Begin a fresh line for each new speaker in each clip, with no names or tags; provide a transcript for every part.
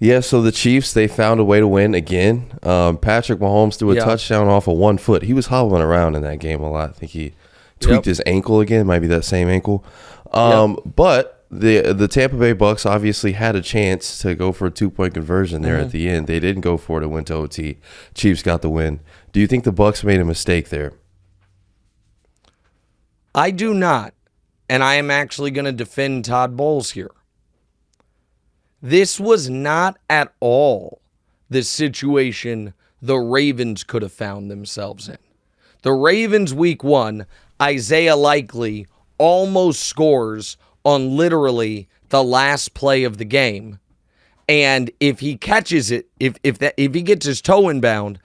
Yeah, so the Chiefs, they found a way to win again. Patrick Mahomes threw a touchdown off of 1 foot. He was hobbling around in that game a lot. I think he tweaked his ankle again, might be that same ankle. But the Tampa Bay Bucs obviously had a chance to go for a 2-point conversion there at the end. They didn't go for it. It went to OT. Chiefs got the win. Do you think the Bucs made a mistake there?
I do not, and I am actually going to defend Todd Bowles here. This was not at all the situation the Ravens could have found themselves in. The Ravens week 1, Isaiah Likely almost scores on literally the last play of the game. And if he catches it, if he gets his toe inbound,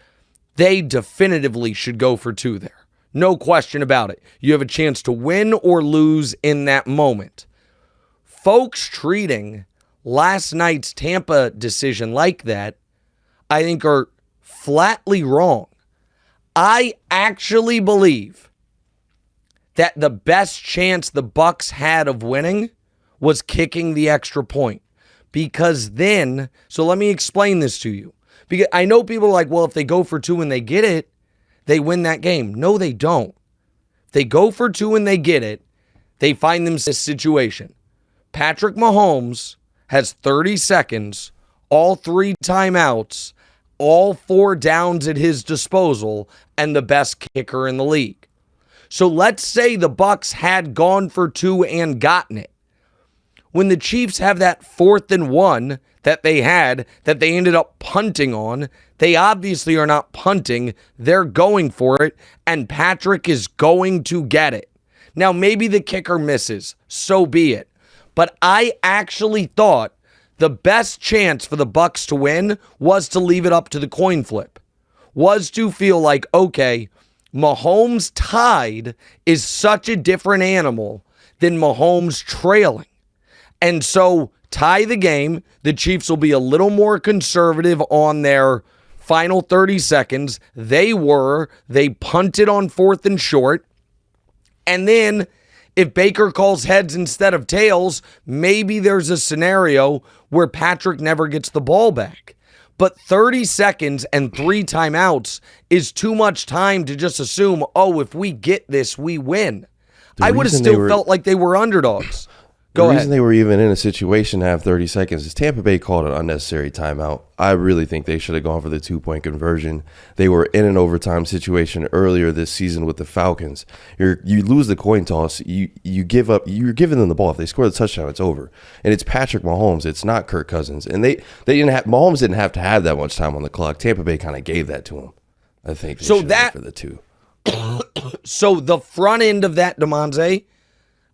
they definitively should go for 2 there. No question about it. You have a chance to win or lose in that moment. Folks treating last night's Tampa decision like that, I think, are flatly wrong. I actually believe that the best chance the Bucs had of winning was kicking the extra point. Because then, so let me explain this to you. Because I know people are like, well, if they go for 2 and they get it, they win that game. No, they don't. If they go for 2 and they get it, they find themselves in this situation. Patrick Mahomes has 30 seconds, all 3 timeouts, all 4 downs at his disposal, and the best kicker in the league. So let's say the Bucs had gone for 2 and gotten it. When the Chiefs have that 4th and 1 that they had, that they ended up punting on, they obviously are not punting. They're going for it, and Patrick is going to get it. Now, maybe the kicker misses. So be it. But I actually thought the best chance for the Bucs to win was to leave it up to the coin flip. Was to feel like, okay, Mahomes tied is such a different animal than Mahomes trailing. And so tie the game. The Chiefs will be a little more conservative on their final 30 seconds. They punted on 4th and short. And then if Baker calls heads instead of tails, maybe there's a scenario where Patrick never gets the ball back. But 30 seconds and 3 timeouts is too much time to just assume, oh, if we get this, we win. I would have still felt like they were underdogs.
The reason they were even in a situation to have 30 seconds is Tampa Bay called an unnecessary timeout. I really think they should have gone for the 2-point conversion. They were in an overtime situation earlier this season with the Falcons. You lose the coin toss, you give up. You're giving them the ball. If they score the touchdown, it's over. And it's Patrick Mahomes. It's not Kirk Cousins. And Mahomes didn't have to have that much time on the clock. Tampa Bay kind of gave that to him. I think they should have for the 2.
So the front end of that, DeMonze,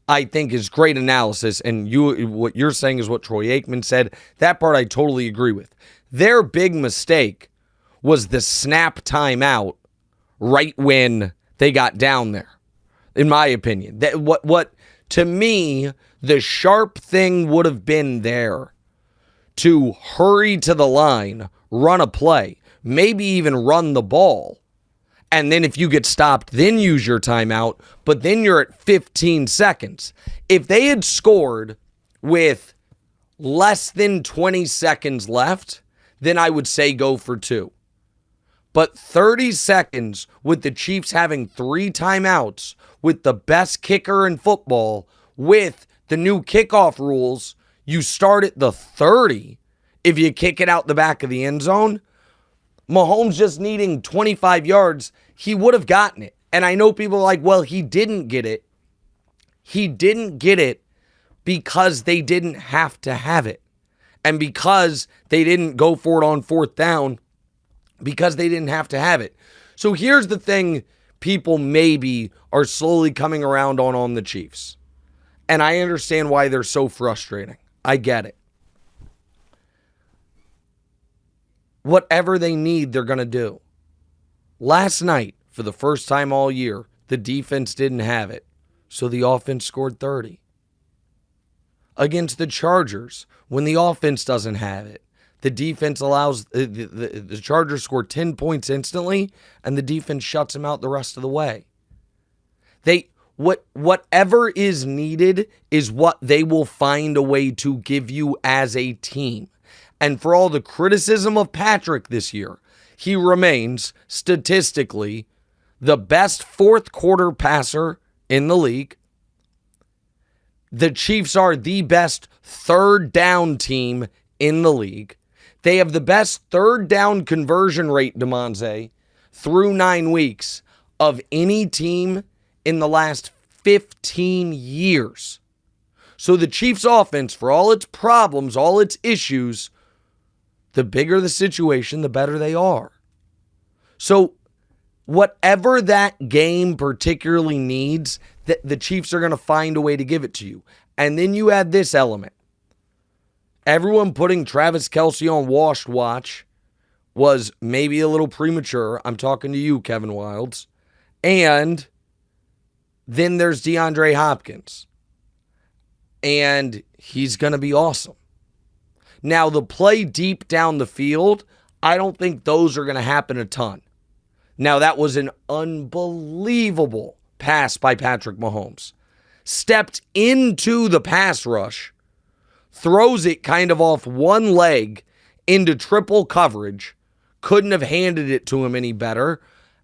I think is great analysis, and what you're saying is what Troy Aikman said. That part I totally agree with. Their big mistake was the snap timeout right when they got down there, in my opinion. What to me, the sharp thing would have been there to hurry to the line, run a play, maybe even run the ball. And then if you get stopped, then use your timeout, but then you're at 15 seconds. If they had scored with less than 20 seconds left, then I would say go for 2. But 30 seconds with the Chiefs having 3 timeouts, with the best kicker in football, with the new kickoff rules, you start at the 30 if you kick it out the back of the end zone. Mahomes just needing 25 yards, he would have gotten it. And I know people are like, well, he didn't get it. He didn't get it because they didn't have to have it. And because they didn't go for it on 4th down, because they didn't have to have it. So here's the thing people maybe are slowly coming around on the Chiefs. And I understand why they're so frustrating. I get it. Whatever they need, they're going to do. Last night, for the first time all year, the defense didn't have it, so the offense scored 30. Against the Chargers, when the offense doesn't have it, the defense allows the Chargers score 10 points instantly, and the defense shuts them out the rest of the way. Whatever is needed is what they will find a way to give you as a team. And for all the criticism of Patrick this year, he remains statistically the best fourth quarter passer in the league. The Chiefs are the best third down team in the league. They have the best third down conversion rate, DeMonze, through 9 weeks of any team in the last 15 years. So the Chiefs offense, for all its problems, all its issues, the bigger the situation, the better they are. So whatever that game particularly needs, the Chiefs are going to find a way to give it to you. And then you add this element. Everyone putting Travis Kelce on washed watch was maybe a little premature. I'm talking to you, Kevin Wildes. And then there's DeAndre Hopkins. And he's going to be awesome. Now, the play deep down the field, I don't think those are going to happen a ton. Now, that was an unbelievable pass by Patrick Mahomes. Stepped into the pass rush, throws it kind of off one leg into triple coverage, couldn't have handed it to him any better,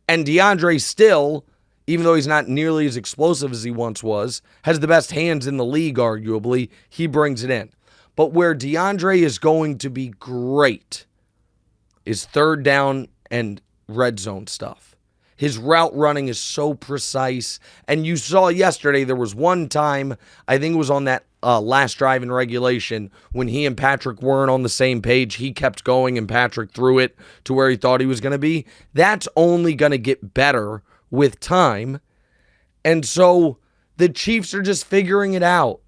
and DeAndre still, even though he's not nearly as explosive as he once was, has the best hands in the league, arguably. He brings it in. But where DeAndre is going to be great is third down and red zone stuff. His route running is so precise. And you saw yesterday there was one time, I think it was on that last drive in regulation, when he and Patrick weren't on the same page. He kept going and Patrick threw it to where he thought he was going to be. That's only going to get better with time. And so the Chiefs are just figuring it out.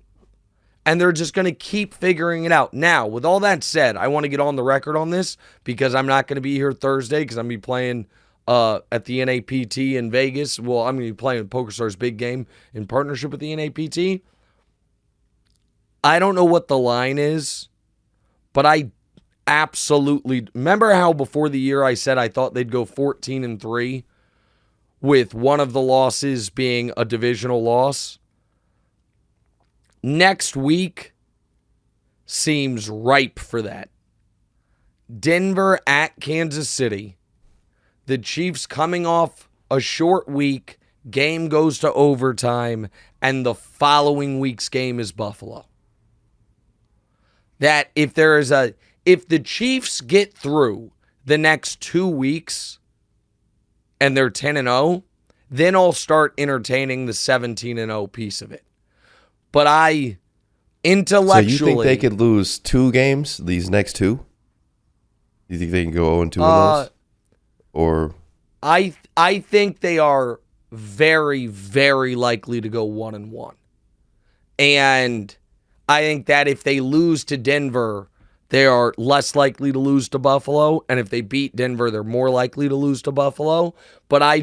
And they're just going to keep figuring it out. Now, with all that said, I want to get on the record on this because I'm not going to be here Thursday because I'm going to be playing at the NAPT in Vegas. Well, I'm going to be playing PokerStars Big Game in partnership with the NAPT. I don't know what the line is, but I absolutely... Remember how before the year I said I thought they'd go 14-3 with one of the losses being a divisional loss? Next week seems ripe for that. Denver at Kansas City. The Chiefs coming off a short week. Game goes to overtime. And the following week's game is Buffalo. That if the Chiefs get through the next 2 weeks and they're 10-0, then I'll start entertaining the 17-0 piece of it. But I intellectually...
So you think they could lose 2 games, these next 2? You think they can go 0-2 in those? Or...
I think they are very, very likely to go 1-1. And I think that if they lose to Denver, they are less likely to lose to Buffalo. And if they beat Denver, they're more likely to lose to Buffalo. But I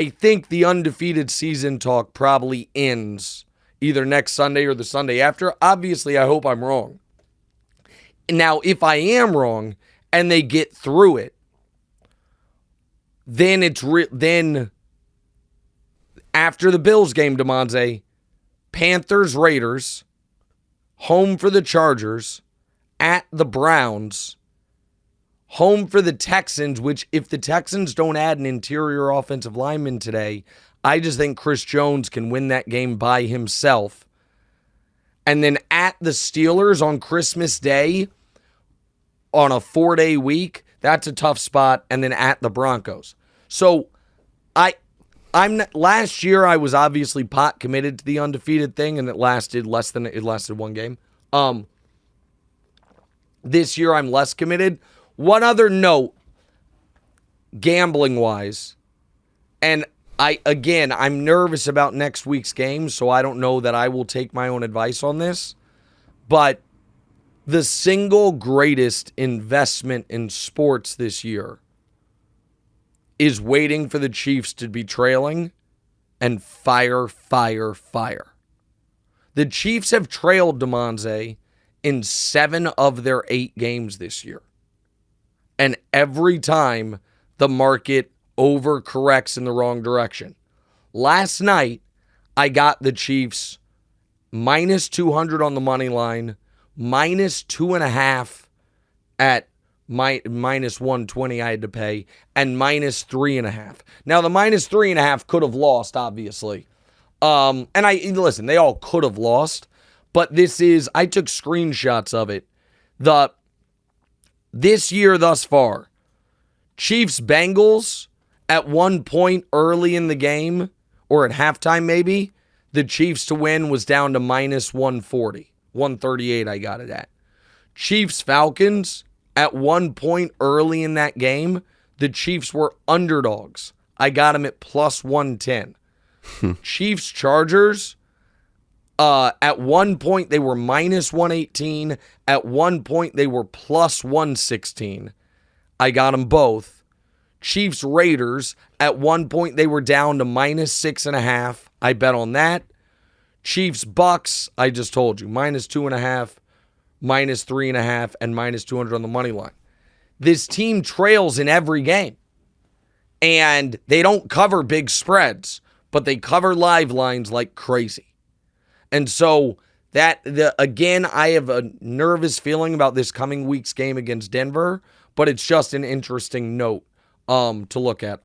think the undefeated season talk probably ends either next Sunday or the Sunday after. Obviously, I hope I'm wrong. Now, if I am wrong and they get through it, then then after the Bills game, DeMonze, Panthers, Raiders, home for the Chargers, at the Browns, home for the Texans, which if the Texans don't add an interior offensive lineman today, I just think Chris Jones can win that game by himself. And then at the Steelers on Christmas Day on a 4-day week, that's a tough spot. And then at the Broncos. So last year I was obviously pot committed to the undefeated thing, and it lasted 1 game. This year I'm less committed. One other note, gambling-wise, and I'm nervous about next week's game, so I don't know that I will take my own advice on this, but the single greatest investment in sports this year is waiting for the Chiefs to be trailing and fire. The Chiefs have trailed, DeMonze, in 7 of their 8 games this year. And every time the market overcorrects in the wrong direction. Last night, I got the Chiefs minus 200 on the money line, minus 2.5 at minus 120 I had to pay, and minus 3.5. Now, the minus 3.5 could have lost, obviously. Listen, they all could have lost, but I took screenshots of it. This year thus far, Chiefs-Bengals, at one point early in the game, or at halftime maybe, the Chiefs to win was down to minus 140. 138 I got it at. Chiefs-Falcons, at one point early in that game, the Chiefs were underdogs. I got them at plus 110. Chiefs-Chargers, at one point they were minus 118. At one point they were plus 116. I got them both. Chiefs-Raiders, at one point they were down to minus 6.5. I bet on that. Chiefs-Bucs, I just told you, minus 2.5, minus 3.5, and minus 200 on the money line. This team trails in every game. And they don't cover big spreads, but they cover live lines like crazy. And so again, I have a nervous feeling about this coming week's game against Denver, but it's just an interesting note to look at.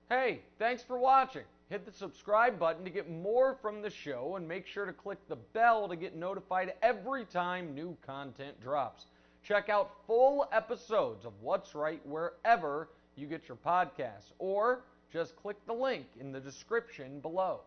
Hey, thanks for watching. Hit the subscribe button to get more from the show, and make sure to click the bell to get notified every time new content drops. Check out full episodes of What's Right wherever you get your podcasts, or just click the link in the description below.